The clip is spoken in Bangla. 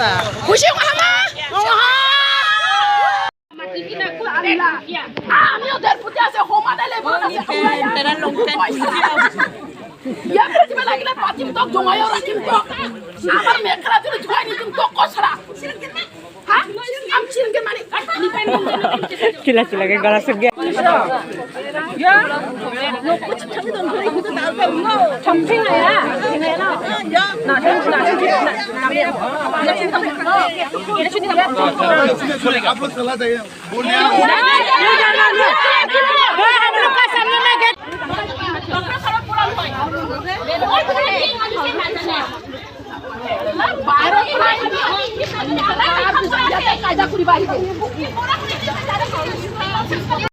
खुशी मामा আমি ওদের প্রতি আছে হোমানে লেবর আছে তেরা লংটেন ইয়া প্রতিমা লাগলে পাতিম তো জমায়ও রাখিম তো আমার মেখরা তুই জমাই নিম তো কসরা হ্যাঁ আম চিনকে মানে চিলা চিলা के गला सूख गया या नो कुछ छवि तो नहीं तो दाल पे नो छमछी ना या ना आप लोग चला जाइए बोलने हम लोग का सामने में गेट बाहर कायदा करी बाहिर